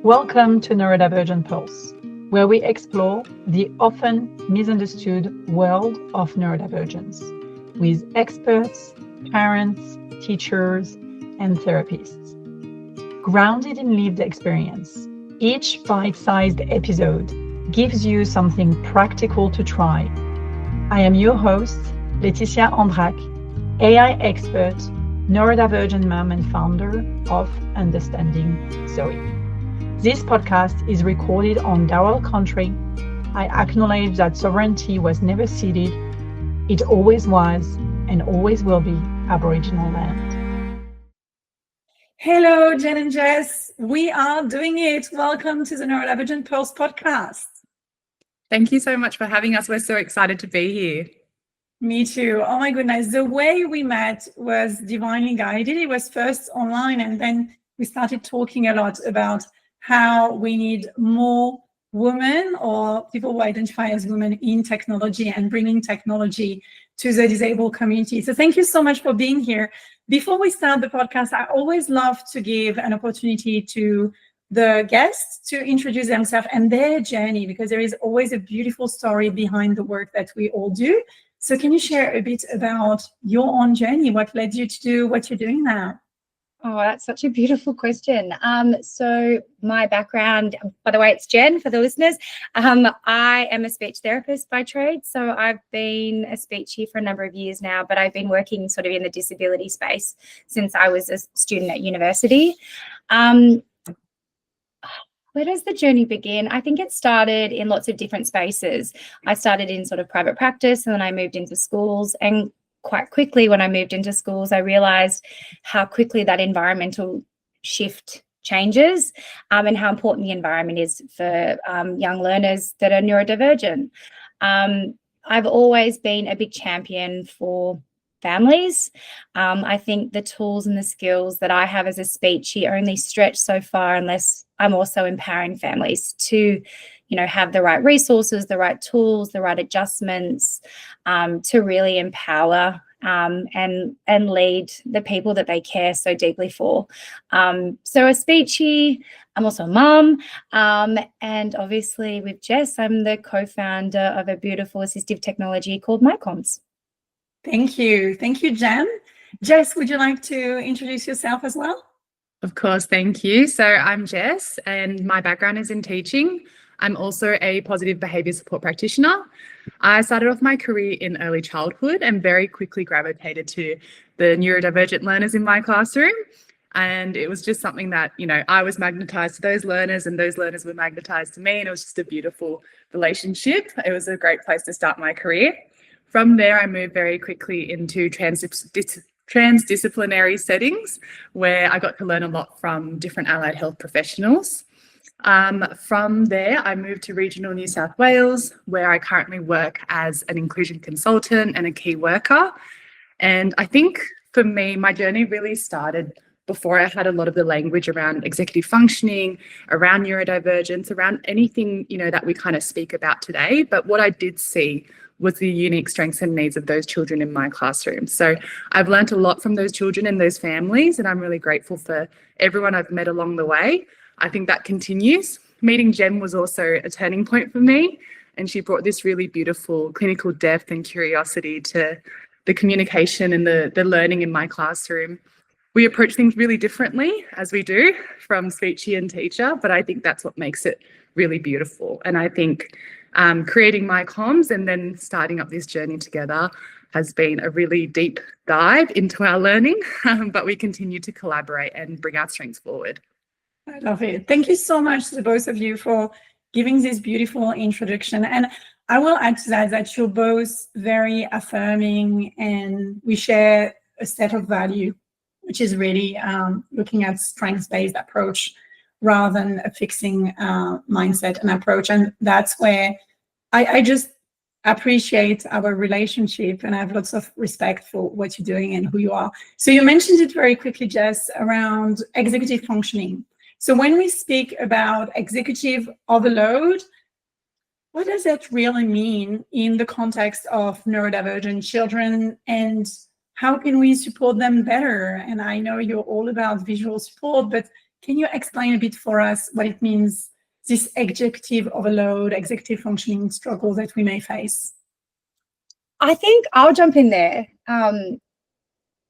Welcome to Neurodivergent Pulse, where we explore the often misunderstood world of neurodivergence with experts, parents, teachers, and therapists. Grounded in lived experience, each bite-sized episode gives you something practical to try. I am your host, Laetitia, AI expert, neurodivergent mom and founder of Understanding Zoe. This podcast is recorded on Daryl country. I acknowledge that sovereignty was never ceded. It always was and always will be Aboriginal land. Hello, Jenn and Jess. We are doing it. Welcome to the Neurodivergent Pulse podcast. Thank you so much for having us. We're so excited to be here. Me too. Oh my goodness. The way we met was divinely guided. It was first online, and then we started talking a lot about how we need more women or people who identify as women in technology and bringing technology to the disabled community. So thank you so much for being here. Before we start the podcast, I always love to give an opportunity to the guests to introduce themselves and their journey, because there is always a beautiful story behind the work that we all do. So can you share a bit about your own journey? What led you to do what you're doing now? Oh, that's such a beautiful question. So my background, by the way, it's Jen for the listeners. I am a speech therapist by trade. So I've been a speechy for a number of years now, but I've been working sort of in the disability space since I was a student at university. Where does the journey begin? I think it started in lots of different spaces. I started in sort of private practice, and then I moved into schools, and quite quickly when I moved into schools, I realized how quickly that environmental shift changes and how important the environment is for young learners that are neurodivergent. I've always been a big champion for families. I think the tools and the skills that I have as a speechy only stretch so far unless I'm also empowering families to have the right resources, the right tools, the right adjustments to really empower and lead the people that they care so deeply for. So a speechy, I'm also a mum, and obviously with Jess, I'm the co-founder of a beautiful assistive technology called MyComms. Thank you. Thank you, Jen. Jess, would you like to introduce yourself as well? Of course, thank you. So I'm Jess, and my background is in teaching. I'm also a positive behaviour support practitioner. I started off my career in early childhood and very quickly gravitated to the neurodivergent learners in my classroom. And it was just something that, I was magnetised to those learners and those learners were magnetised to me. And it was just a beautiful relationship. It was a great place to start my career. From there, I moved very quickly into transdisciplinary settings where I got to learn a lot from different allied health professionals. From there, I moved to regional New South Wales, where I currently work as an inclusion consultant and a key worker. And I think for me, my journey really started before I had a lot of the language around executive functioning, around neurodivergence, around anything, that we kind of speak about today. But what I did see was the unique strengths and needs of those children in my classroom. So I've learned a lot from those children and those families, and I'm really grateful for everyone I've met along the way. I think that continues. Meeting Jen was also a turning point for me, and she brought this really beautiful clinical depth and curiosity to the communication and the learning in my classroom. We approach things really differently, as we do, from speechy and teacher, but I think that's what makes it really beautiful. And I think creating MyComms and then starting up this journey together has been a really deep dive into our learning, but we continue to collaborate and bring our strengths forward. I love it. Thank you so much to both of you for giving this beautiful introduction. And I will add to that you're both very affirming, and we share a set of value, which is really looking at strengths-based approach rather than a fixing mindset and approach. And that's where I just appreciate our relationship, and I have lots of respect for what you're doing and who you are. So you mentioned it very quickly, Jess, around executive functioning. So when we speak about executive overload, what does that really mean in the context of neurodivergent children, and how can we support them better? And I know you're all about visual support, but can you explain a bit for us what it means, this executive overload, executive functioning struggle that we may face? I think I'll jump in there.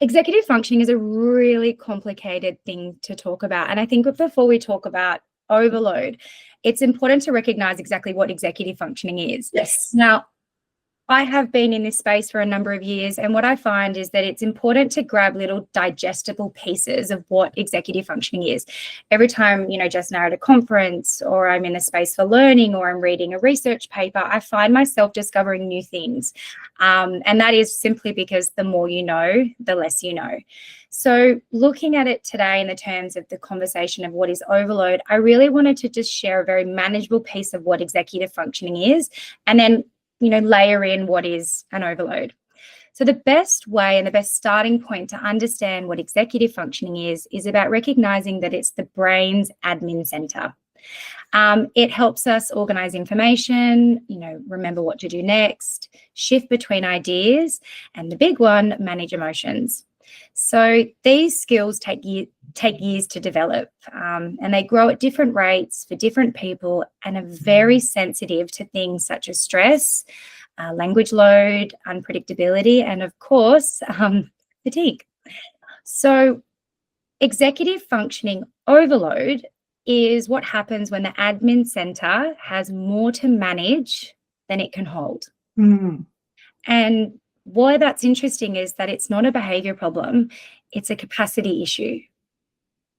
Executive functioning is a really complicated thing to talk about. And I think before we talk about overload, it's important to recognize exactly what executive functioning is. Yes. Now, I have been in this space for a number of years, and what I find is that it's important to grab little digestible pieces of what executive functioning is. Every time, Jess and I are at a conference, or I'm in a space for learning, or I'm reading a research paper, I find myself discovering new things. And that is simply because the more you know, the less you know. So looking at it today in the terms of the conversation of what is overload, I really wanted to just share a very manageable piece of what executive functioning is, and then layer in what is an overload. So the best way and the best starting point to understand what executive functioning is about recognizing that it's the brain's admin center. It helps us organize information, remember what to do next, shift between ideas, and the big one, manage emotions. So these skills take years to develop, and they grow at different rates for different people, and are very sensitive to things such as stress, language load, unpredictability, and of course, fatigue. So executive functioning overload is what happens when the admin center has more to manage than it can hold. And why that's interesting is that it's not a behavior problem, it's a capacity issue.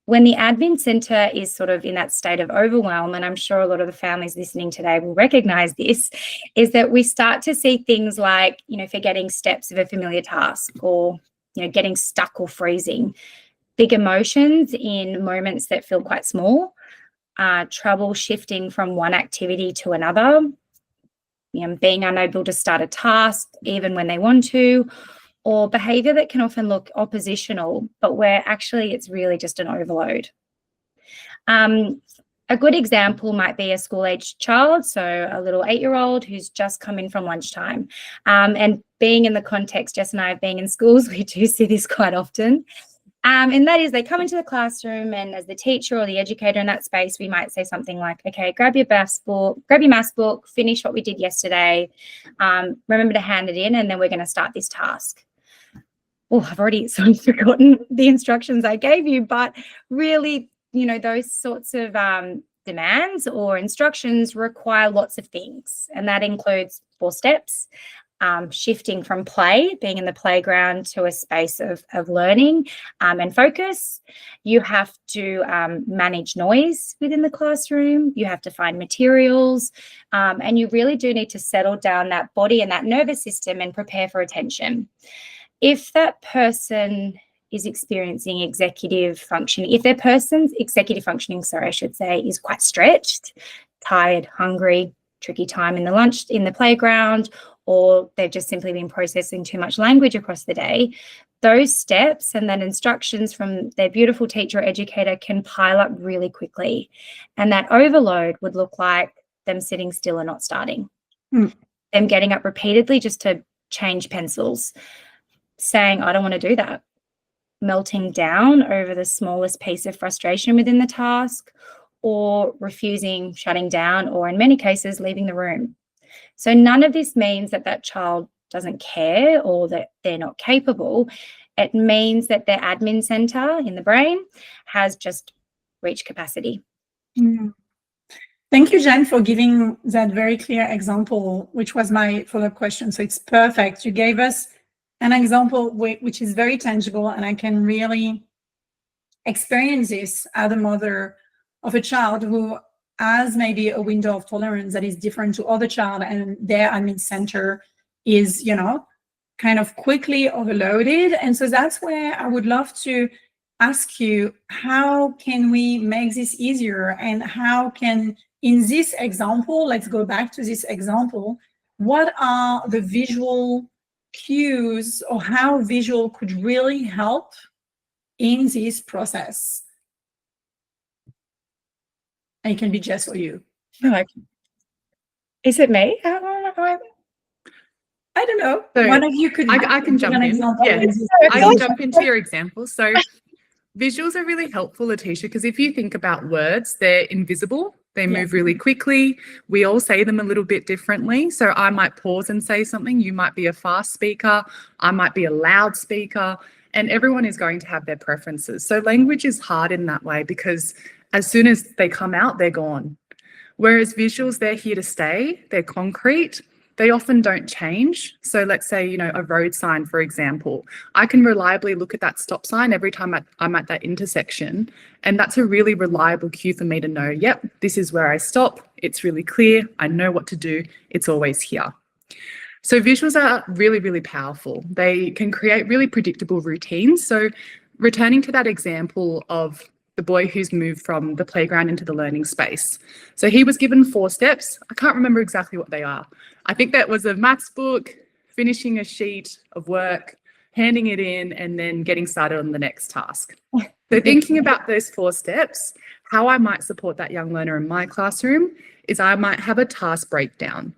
When the admin center is sort of in that state of overwhelm, and I'm sure a lot of the families listening today will recognize this, is that we start to see things like, forgetting steps of a familiar task, or, getting stuck or freezing, big emotions in moments that feel quite small, trouble shifting from one activity to another, being unable to start a task even when they want to, or behavior that can often look oppositional, but where actually it's really just an overload. A good example might be a school-aged child, so a little 8-year-old who's just come in from lunchtime. And being in the context, Jess and I have been in schools, we do see this quite often. And that is, they come into the classroom, and as the teacher or the educator in that space, we might say something like, okay, grab your maths book, finish what we did yesterday, remember to hand it in, and then we're going to start this task. Oh, I've already sort of forgotten the instructions I gave you, but really, those sorts of demands or instructions require lots of things, and that includes 4 steps. Shifting from play, being in the playground, to a space of learning and focus. You have to manage noise within the classroom. You have to find materials, and you really do need to settle down that body and that nervous system and prepare for attention. If that person is experiencing executive functioning, if their person's executive functioning, is quite stretched, tired, hungry, tricky time in the playground, or they've just simply been processing too much language across the day, those steps and then instructions from their beautiful teacher or educator can pile up really quickly. And that overload would look like them sitting still and not starting, them getting up repeatedly just to change pencils, saying, I don't want to do that, melting down over the smallest piece of frustration within the task, or refusing, shutting down, or in many cases, leaving the room. So none of this means that that child doesn't care or that they're not capable. It means that their admin center in the brain has just reached capacity. Thank you, Jenn, for giving that very clear example, which was my follow-up question. So it's perfect. You gave us an example which is very tangible, and I can really experience this as a mother of a child who has maybe a window of tolerance that is different to other child, and their admin center is, kind of quickly overloaded. And so that's where I would love to ask you, how can we make this easier? And how can, in this example, let's go back to this example, what are the visual cues, or how visual could really help in this process? And it can be Jess or you. Is it me? I don't know. So one of you could. I can jump in. Yeah, I can jump into your example. So Visuals are really helpful, Laetitia, because if you think about words, they're invisible. They move really quickly. We all say them a little bit differently. So I might pause and say something. You might be a fast speaker. I might be a loud speaker. And everyone is going to have their preferences. So language is hard in that way because as soon as they come out, they're gone. Whereas visuals, they're here to stay. They're concrete. They often don't change. So let's say, you know, a road sign, for example, I can reliably look at that stop sign every time I'm at that intersection. And that's a really reliable cue for me to know, yep, this is where I stop. It's really clear. I know what to do. It's always here. So visuals are really, really powerful. They can create really predictable routines. So returning to that example of the boy who's moved from the playground into the learning space. So he was given 4 steps. I can't remember exactly what they are. I think that was a maths book, finishing a sheet of work, handing it in, and then getting started on the next task. So thinking about those 4 steps, how I might support that young learner in my classroom is I might have a task breakdown.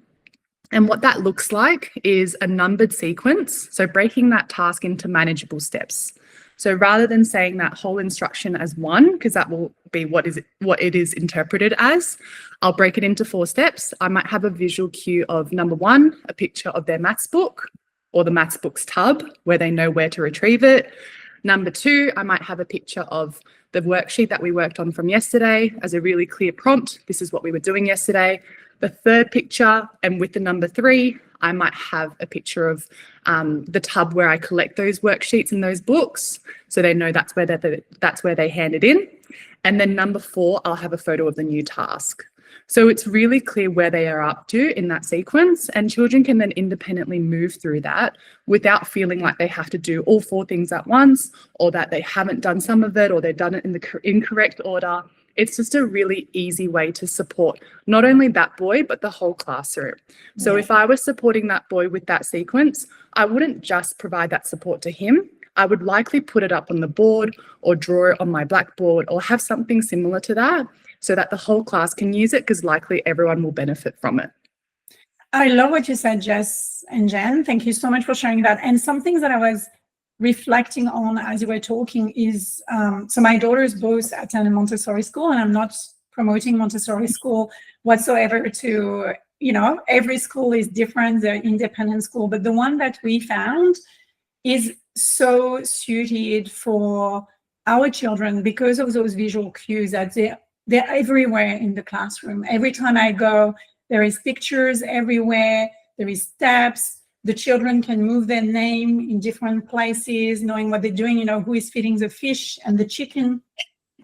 And what that looks like is a numbered sequence. So breaking that task into manageable steps. So rather than saying that whole instruction as one, because that will be what it is interpreted as, I'll break it into 4 steps. I might have a visual cue of number 1, a picture of their maths book or the maths book's tub where they know where to retrieve it. Number 2, I might have a picture of the worksheet that we worked on from yesterday as a really clear prompt. This is what we were doing yesterday. The 3rd picture, and with the number 3, I might have a picture of the tub where I collect those worksheets and those books, so they know that's where they hand it in. And then number 4, I'll have a photo of the new task. So it's really clear where they are up to in that sequence, and children can then independently move through that without feeling like they have to do all 4 things at once, or that they haven't done some of it, or they've done it in the incorrect order. It's just a really easy way to support not only that boy, but the whole classroom. So if I was supporting that boy with that sequence, I wouldn't just provide that support to him. I would likely put it up on the board or draw it on my blackboard or have something similar to that so that the whole class can use it, because likely everyone will benefit from it. I love what you said, Jess and Jenn. Thank you so much for sharing that. And some things that I was reflecting on as you were talking is, so my daughters both attend a Montessori school, and I'm not promoting Montessori school whatsoever to, you know, every school is different, they're independent school, but the one that we found is so suited for our children because of those visual cues that they're everywhere in the classroom. Every time I go, there is pictures everywhere, there is steps. The children can move their name in different places, knowing what they're doing, you know, who is feeding the fish and the chicken,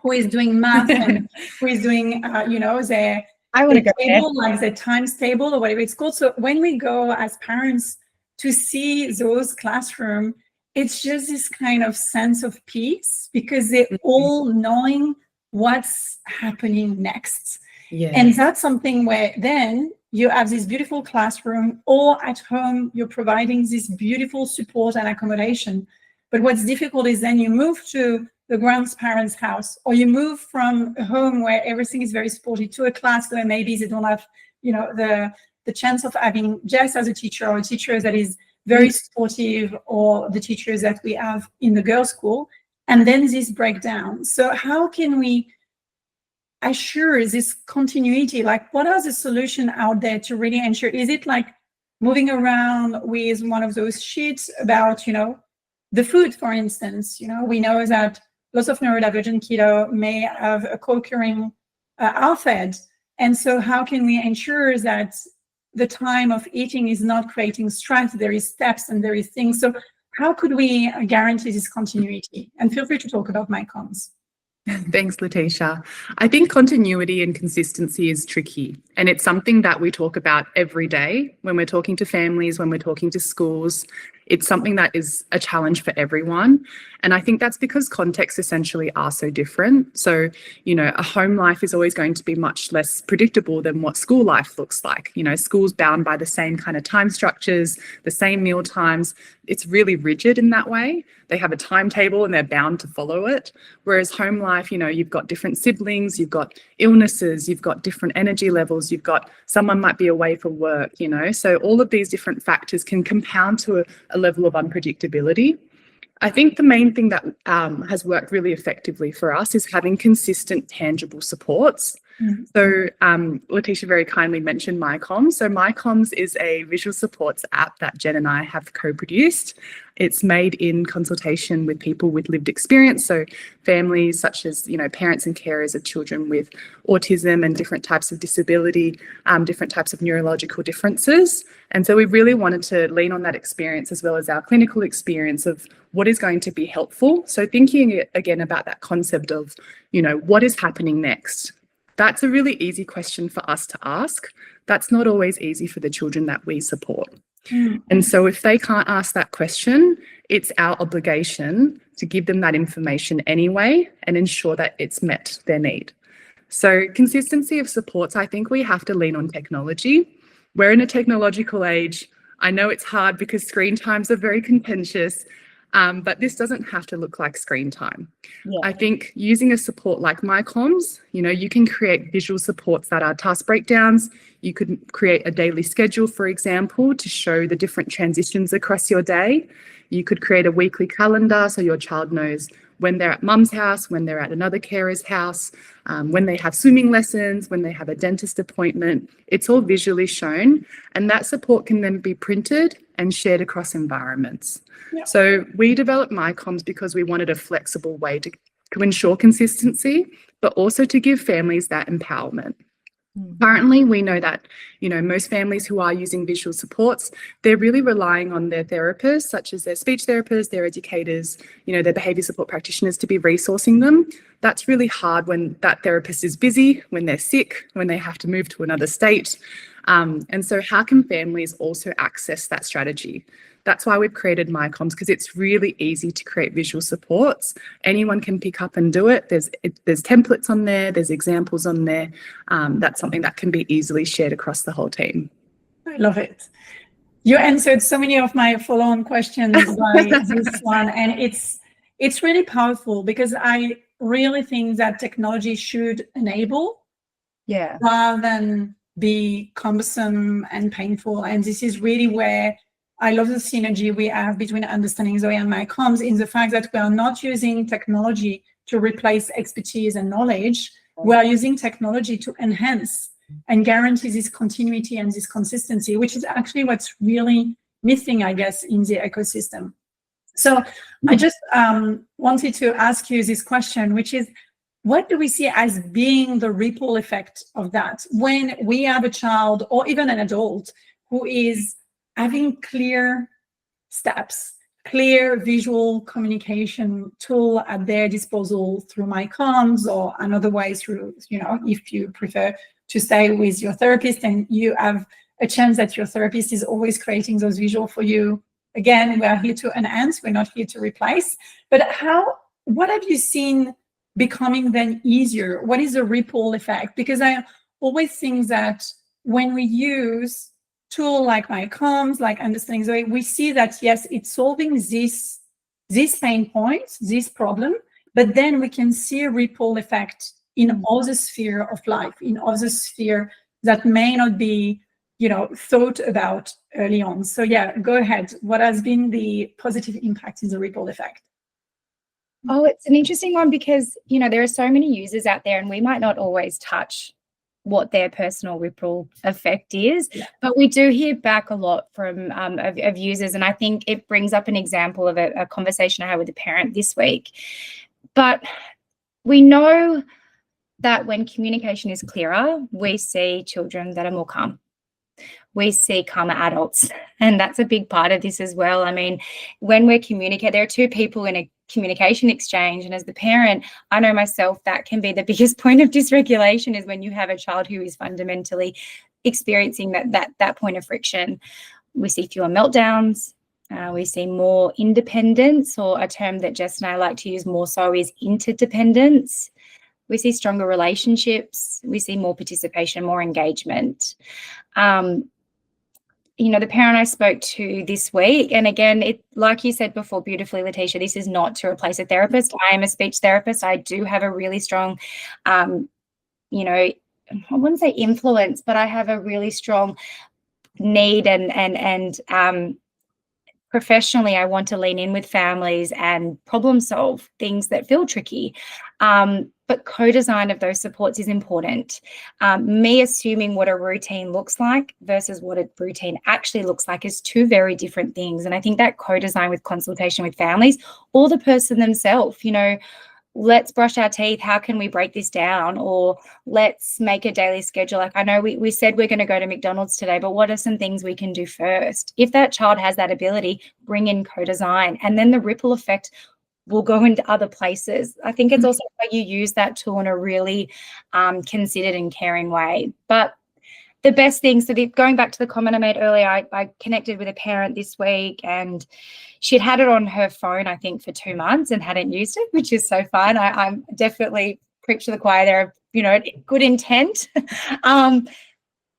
who is doing math and who is doing, you know, their table, like their times table or whatever it's called. So when we go as parents to see those classrooms, it's just this kind of sense of peace because they're all knowing what's happening next. Yeah. And that's something where then you have this beautiful classroom, or at home, you're providing this beautiful support and accommodation. But what's difficult is then you move to the grandparents' house, or you move from a home where everything is very supported to a class where maybe they don't have, you know, the chance of having Jess as a teacher, or a teacher that is very supportive, or the teachers that we have in the girls' school, and then this breakdown. So how can we assure this continuity? Like, what are the solutions out there to really ensure? Is it like moving around with one of those sheets about, you know, the food, for instance? You know, we know that lots of neurodivergent kiddo may have a co-occurring outfed. And so how can we ensure that the time of eating is not creating stress? There is steps and there is things. So how could we guarantee this continuity? And feel free to talk about MyComms. Thanks, Laetitia. I think continuity and consistency is tricky, and it's something that we talk about every day when we're talking to families, when we're talking to schools. It's something that is a challenge for everyone. And I think that's because contexts essentially are so different. So, you know, a home life is always going to be much less predictable than what school life looks like. You know, school's bound by the same kind of time structures, the same meal times. It's really rigid in that way. They have a timetable and they're bound to follow it. Whereas home life, you know, you've got different siblings, you've got illnesses, you've got different energy levels, you've got someone might be away for work, you know. So all of these different factors can compound to a level of unpredictability. I think the main thing that has worked really effectively for us is having consistent, tangible supports. So Laetitia very kindly mentioned MyComms. So MyComms is a visual supports app that Jenn and I have co-produced. It's made in consultation with people with lived experience, so families such as, you know, parents and carers of children with autism and different types of disability, different types of neurological differences. And so we really wanted to lean on that experience as well as our clinical experience of what is going to be helpful. So thinking again about that concept of, you know, what is happening next? That's a really easy question for us to ask. That's not always easy for the children that we support. And so if they can't ask that question, it's our obligation to give them that information anyway and ensure that it's met their need. So consistency of supports, I think we have to lean on technology. We're in a technological age. I know it's hard because screen times are very contentious, but this doesn't have to look like screen time. Yeah. I think using a support like MyComms, you know, you can create visual supports that are task breakdowns. You could create a daily schedule, for example, to show the different transitions across your day. You could create a weekly calendar so your child knows when they're at mum's house, when they're at another carer's house, when they have swimming lessons, when they have a dentist appointment. It's all visually shown, and that support can then be printed and shared across environments. Yeah. So we developed MyComms because we wanted a flexible way to ensure consistency, but also to give families that empowerment. Currently, we know that, you know, most families who are using visual supports, they're really relying on their therapists, such as their speech therapists, their educators, you know, their behaviour support practitioners to be resourcing them. That's really hard when that therapist is busy, when they're sick, when they have to move to another state. And so how can families also access that strategy? That's why we've created MyComms, because it's really easy to create visual supports. Anyone can pick up and do it. There's templates on there, there's examples on there. That's something that can be easily shared across the whole team. I love it. You answered so many of my follow-on questions by this one, and it's really powerful because I really think that technology should enable, rather than be cumbersome and painful. And this is really where I love the synergy we have between Understanding Zoe and MyComms in the fact that we are not using technology to replace expertise and knowledge. We are using technology to enhance and guarantee this continuity and this consistency, which is actually what's really missing, I guess, in the ecosystem. So I just wanted to ask you this question, which is, what do we see as being the ripple effect of that when we have a child or even an adult who is having clear steps, clear visual communication tool at their disposal through MyComms or another way through, you know, if you prefer to stay with your therapist and you have a chance that your therapist is always creating those visuals for you. Again, we are here to enhance, we're not here to replace. But what have you seen becoming then easier? What is the ripple effect? Because I always think that when we use tool like MyComms, like Understanding Zoe, we see that, yes, it's solving this pain point, this problem, but then we can see a ripple effect in other sphere of life, in other sphere that may not be, you know, thought about early on. So yeah, go ahead. What has been the positive impact in the ripple effect? Oh, it's an interesting one because, you know, there are so many users out there and we might not always touch what their personal ripple effect is, but we do hear back a lot from of users, and I think it brings up an example of a conversation I had with a parent this week. But we know that when communication is clearer, we see children that are more calm. We see calmer adults, and that's a big part of this as well. I mean, when we're communicating, there are two people in a communication exchange, and as the parent, I know myself that can be the biggest point of dysregulation is when you have a child who is fundamentally experiencing that point of friction. We see fewer meltdowns. We see more independence, or a term that Jess and I like to use more so is interdependence. We see stronger relationships. We see more participation, more engagement. You know, the parent I spoke to this week, and again, it, like you said before beautifully, Laetitia, this is not to replace a therapist. I am a speech therapist. I do have a really strong, you know, I wouldn't say influence, but I have a really strong need and professionally, I want to lean in with families and problem solve things that feel tricky. But co-design of those supports is important. Me assuming what a routine looks like versus what a routine actually looks like is two very different things. And I think that co-design with consultation with families or the person themselves, you know, let's brush our teeth. How can we break this down? Or let's make a daily schedule. Like I know we said we're going to go to McDonald's today, but what are some things we can do first? If that child has that ability, bring in co-design, and then the ripple effect will go into other places. I think it's also how you use that tool in a really considered and caring way. But the best thing, so going back to the comment I made earlier, I connected with a parent this week and she'd had it on her phone, I think, for 2 months and hadn't used it, which is so fun. I'm definitely preach to the choir there of, you know, good intent.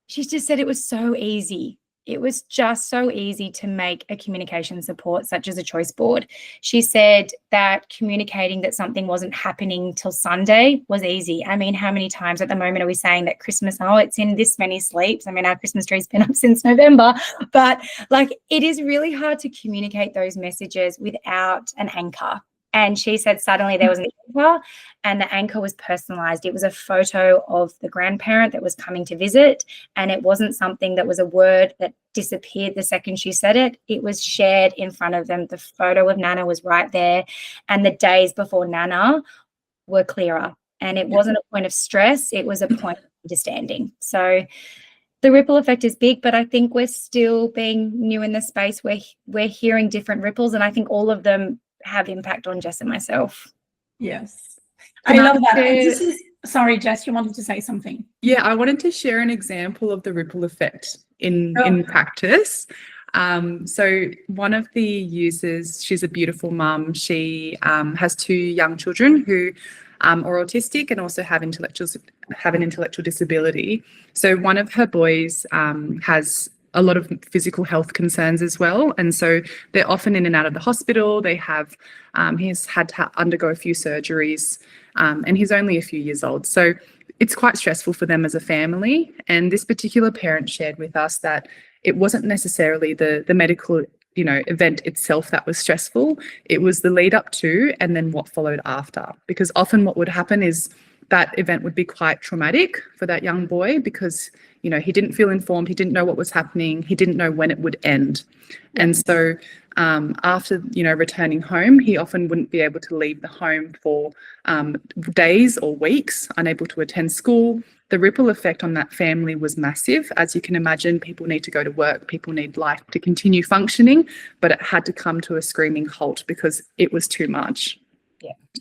She just said it was so easy. It was just so easy to make a communication support such as a choice board. She said that communicating that something wasn't happening till Sunday was easy. I mean, how many times at the moment are we saying that Christmas, oh, it's in this many sleeps? I mean, our Christmas tree's been up since November, but like it is really hard to communicate those messages without an anchor. And she said suddenly there was an anchor and the anchor was personalized. It was a photo of the grandparent that was coming to visit. And it wasn't something that was a word that disappeared the second she said it. It was shared in front of them. The photo of Nana was right there. And the days before Nana were clearer. And it wasn't a point of stress. It was a point of understanding. So the ripple effect is big, but I think we're still being new in the space. We're hearing different ripples. And I think all of them have impact on Jess and myself. Yes. I love that. And this is, sorry, Jess, you wanted to say something. Yeah, I wanted to share an example of the ripple effect in practice. So one of the users, she's a beautiful mum. She has 2 young children who are autistic and also have an intellectual disability. So one of her boys has a lot of physical health concerns as well. And so they're often in and out of the hospital. They have, he's had to undergo a few surgeries and he's only a few years old. So it's quite stressful for them as a family. And this particular parent shared with us that it wasn't necessarily the medical, you know, event itself that was stressful. It was the lead up to and then what followed after. Because often what would happen is that event would be quite traumatic for that young boy because, you know, he didn't feel informed, he didn't know what was happening, he didn't know when it would end. And so after, you know, returning home, he often wouldn't be able to leave the home for days or weeks, unable to attend school. The ripple effect on that family was massive. As you can imagine, people need to go to work, people need life to continue functioning, but it had to come to a screaming halt because it was too much.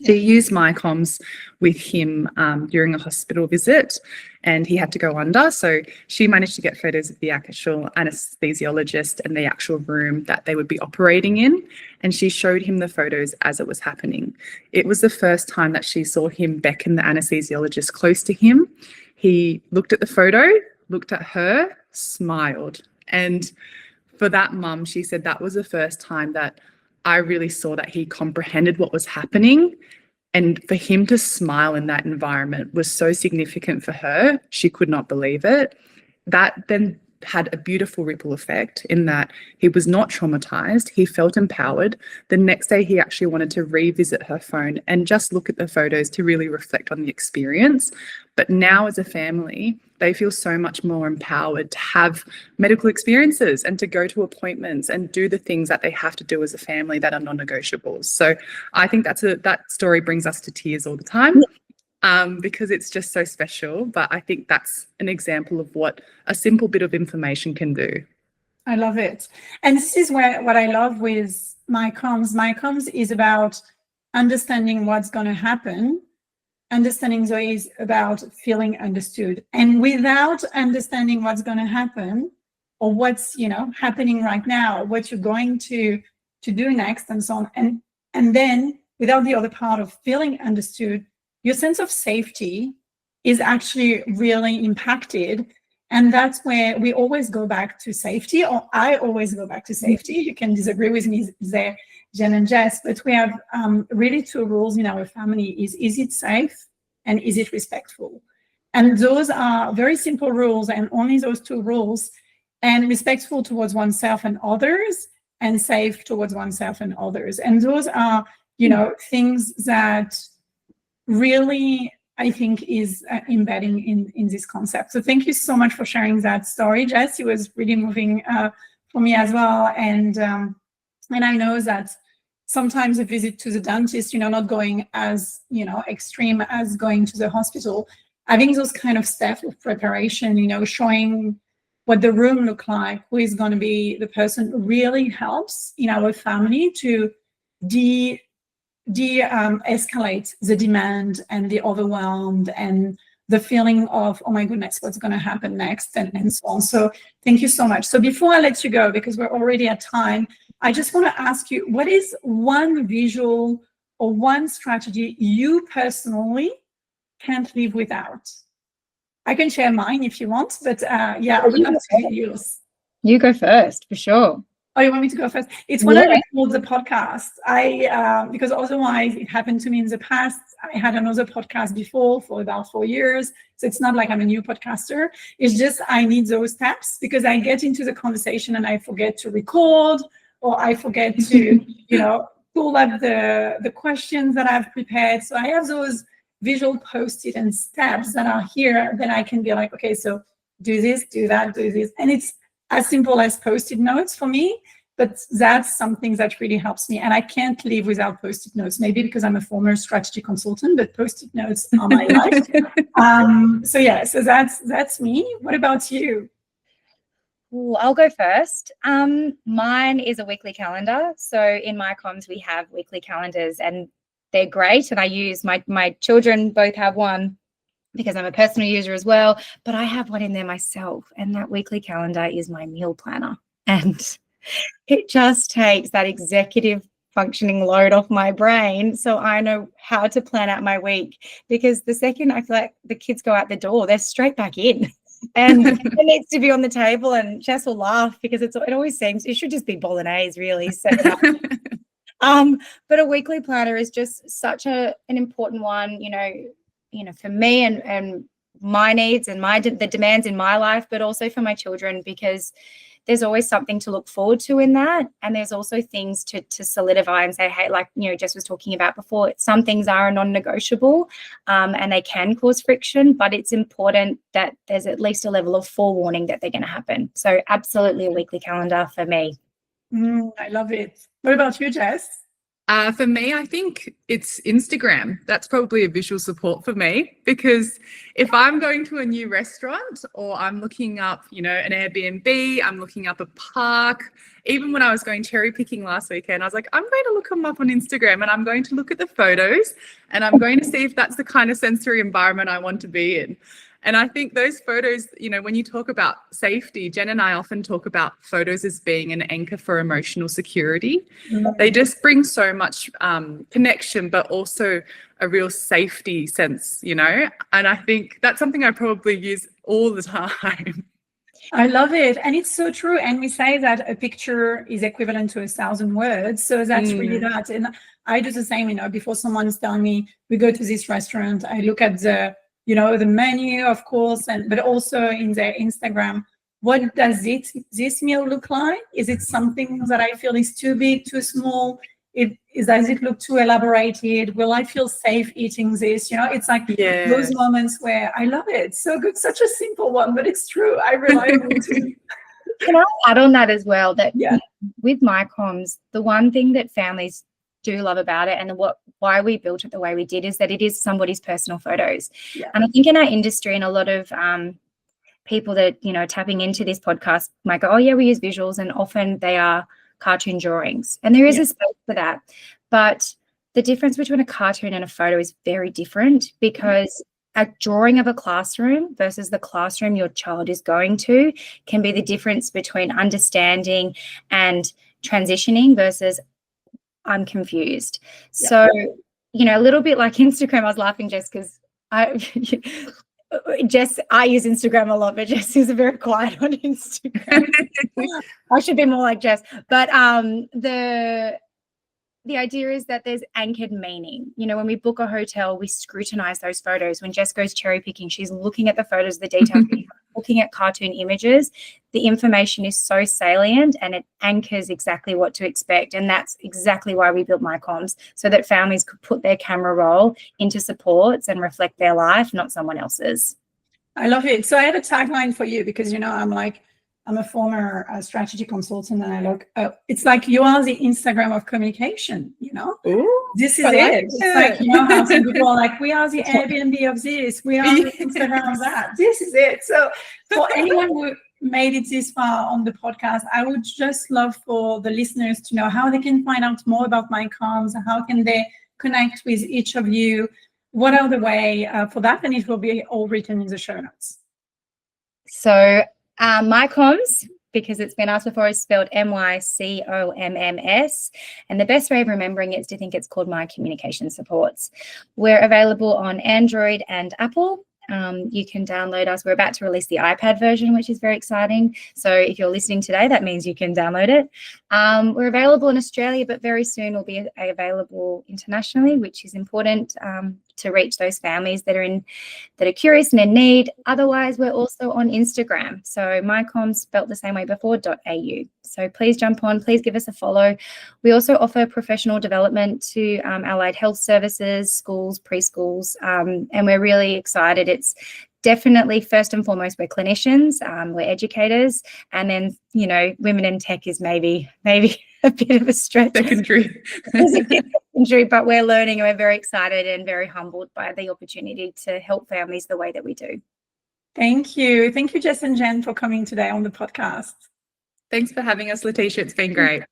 She used MyComms with him during a hospital visit and he had to go under. So she managed to get photos of the actual anesthesiologist and the actual room that they would be operating in. And she showed him the photos as it was happening. It was the first time that she saw him beckon the anesthesiologist close to him. He looked at the photo, looked at her, smiled. And for that mum, she said that was the first time that I really saw that he comprehended what was happening. And for him to smile in that environment was so significant for her. She could not believe it. That then had a beautiful ripple effect in that he was not traumatized. He felt empowered. The next day, he actually wanted to revisit her phone and just look at the photos to really reflect on the experience. But now as a family, they feel so much more empowered to have medical experiences and to go to appointments and do the things that they have to do as a family that are non-negotiables. So I think that story brings us to tears all the time. Because it's just so special. But I think that's an example of what a simple bit of information can do. I love it. And this is what I love with MyComms. MyComms is about understanding what's going to happen. Understanding Zoe is about feeling understood. And without understanding what's going to happen or what's, you know, happening right now, what you're going to do next and so on. And then without the other part of feeling understood, your sense of safety is actually really impacted. And that's where we always go back to safety, or I always go back to safety. You can disagree with me there, Jenn and Jess, but we have really 2 rules in our family is it safe and is it respectful? And those are very simple rules and only those 2 rules, and respectful towards oneself and others and safe towards oneself and others. And those are, you know, things that really, I think, is embedding in this concept. So thank you so much for sharing that story, Jess. It was really moving for me as well. And I know that sometimes a visit to the dentist, you know, not going as, you know, extreme as going to the hospital, having those kind of steps of preparation, you know, showing what the room look like, who is going to be the person, really helps in our family to escalate the demand and the overwhelmed and the feeling of, oh my goodness, what's going to happen next, and so on. So thank you so much. So before I let you go, because we're already at time, I just want to ask you, what is one visual or one strategy you personally can't live without? I can share mine if you want, but yeah, I would love to hear yours. You go first, for sure. Oh, you want me to go first? It's when I record the podcast. Because otherwise it happened to me in the past. I had another podcast before for about 4 years. So it's not like I'm a new podcaster. It's just I need those steps because I get into the conversation and I forget to record, or I forget to, you know, pull up the questions that I've prepared. So I have those visual post-it and steps that are here. Then I can be like, okay, so do this, do that, do this. And it's as simple as post-it notes for me, but that's something that really helps me. And I can't live without post-it notes, maybe because I'm a former strategy consultant, but post-it notes are my life. So yeah, so that's me. What about you? Ooh, I'll go first. Mine is a weekly calendar. So in MyComms, we have weekly calendars and they're great. And I use my children both have one because I'm a personal user as well, but I have one in there myself. And that weekly calendar is my meal planner. And it just takes that executive functioning load off my brain. So I know how to plan out my week, because the second I feel like the kids go out the door, they're straight back in. And it needs to be on the table, and Jess will laugh because it always seems it should just be bolognese, really. So, but a weekly planner is just such an important one, you know, for me and my needs and the demands in my life, but also for my children, because there's always something to look forward to in that. And there's also things to solidify and say, hey, like, you know, Jess was talking about before, some things are non-negotiable and they can cause friction, but it's important that there's at least a level of forewarning that they're going to happen. So absolutely a weekly calendar for me. I love it. What about you, Jess? For me, I think it's Instagram. That's probably a visual support for me, because if I'm going to a new restaurant or I'm looking up, you know, an Airbnb, I'm looking up a park. Even when I was going cherry picking last weekend, I was like, I'm going to look them up on Instagram and I'm going to look at the photos and I'm going to see if that's the kind of sensory environment I want to be in. And I think those photos, you know, when you talk about safety, Jenn and I often talk about photos as being an anchor for emotional security. They just bring so much connection, but also a real safety sense, you know. And I think that's something I probably use all the time. I love it. And it's so true. And we say that a picture is equivalent to 1,000 words. So that's really that. And I do the same, you know, before someone's telling me, we go to this restaurant, I look at the, you know, the menu, of course, but also in their Instagram, what does this meal look like? Is it something that I feel is too big, too small? Does it look too elaborated? Will I feel safe eating this? You know, it's like those moments where I love it. It's so good, such a simple one, but it's true. I rely on it too. Can I add on that as well, that with MyComms, the one thing that families do love about it, and why we built it the way we did, is that it is somebody's personal photos. And I think in our industry, and a lot of people that, you know, tapping into this podcast might go, oh yeah, we use visuals, and often they are cartoon drawings, and there is a space for that. But the difference between a cartoon and a photo is very different, because a drawing of a classroom versus the classroom your child is going to can be the difference between understanding and transitioning versus I'm confused. So, you know, a little bit like Instagram. I was laughing, Jess, because I use Instagram a lot, but Jess is very quiet on Instagram. I should be more like Jess. But the idea is that there's anchored meaning. You know, when we book a hotel, we scrutinize those photos. When Jess goes cherry picking, she's looking at the photos, the details. looking at cartoon images, the information is so salient and it anchors exactly what to expect. And that's exactly why we built MyComms, so that families could put their camera roll into supports and reflect their life, not someone else's. I love it. So I had a tagline for you because, you know, I'm a former strategy consultant, and I look, it's like you are the Instagram of communication, you know? Ooh, This is it. It's like, you know, how some people are like, we are the Airbnb of this, we are the Instagram of that. This is it. So for anyone who made it this far on the podcast, I would just love for the listeners to know how they can find out more about MyComms, how can they connect with each of you, what are the way for that, and it will be all written in the show notes. So MyComms, because it's been asked before, is spelled MyComms. And the best way of remembering it is to think it's called My Communication Supports. We're available on Android and Apple. You can download us. We're about to release the iPad version, which is very exciting. So if you're listening today, that means you can download it. We're available in Australia, but very soon we'll be available internationally, which is important to reach those families that are curious and in need. Otherwise, we're also on Instagram. So MyComms, spelt the same way before, .au. So please jump on, please give us a follow. We also offer professional development to allied health services, schools, preschools, and we're really excited. It's definitely, first and foremost, we're clinicians, we're educators, and then, you know, women in tech is maybe a bit of a stretch. secondary. But we're learning, and we're very excited and very humbled by the opportunity to help families the way that we do. Thank you. Thank you, Jess and Jenn, for coming today on the podcast. Thanks for having us, Laetitia. It's been great.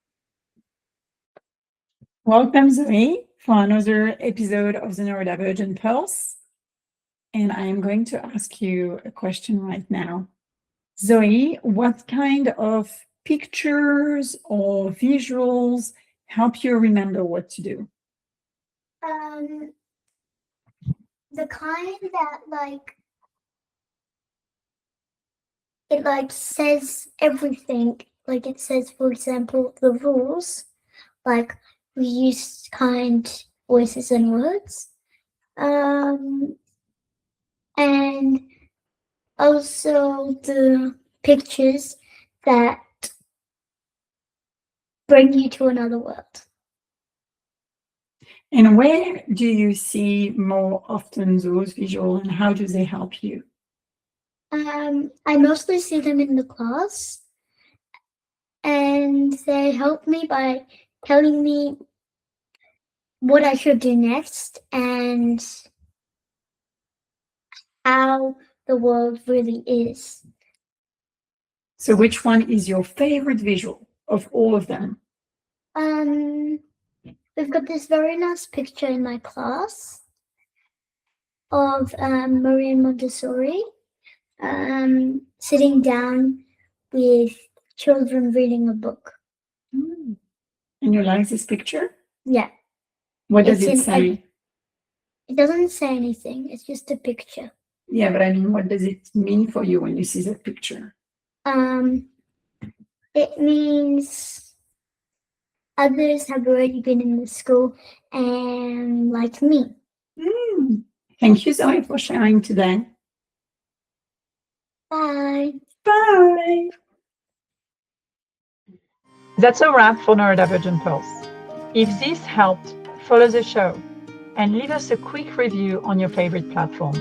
Welcome, Zoe, for another episode of the Neurodivergent Pulse. And I am going to ask you a question right now. Zoe, what kind of pictures or visuals help you remember what to do? The kind that it says everything. Like it says, for example, the rules. Like we use kind voices and words. And also the pictures that bring you to another world. And where do you see more often those visuals, and how do they help you? I mostly see them in the class, and they help me by telling me what I should do next and how the world really is. So which one is your favorite visual of all of them? We've got this very nice picture in my class of Maria Montessori sitting down with children reading a book. And you like this picture? Yeah. What does it say? It doesn't say anything. It's just a picture. Yeah, but I mean, what does it mean for you when you see that picture? It means others have already been in the school and like me. Thank you, Zoe, for sharing today. Bye. Bye. That's a wrap for Neurodivergent Pulse. If this helped, follow the show and leave us a quick review on your favorite platform.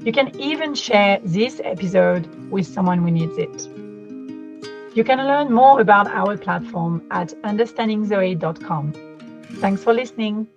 You can even share this episode with someone who needs it. You can learn more about our platform at understandingzoe.com. Thanks for listening.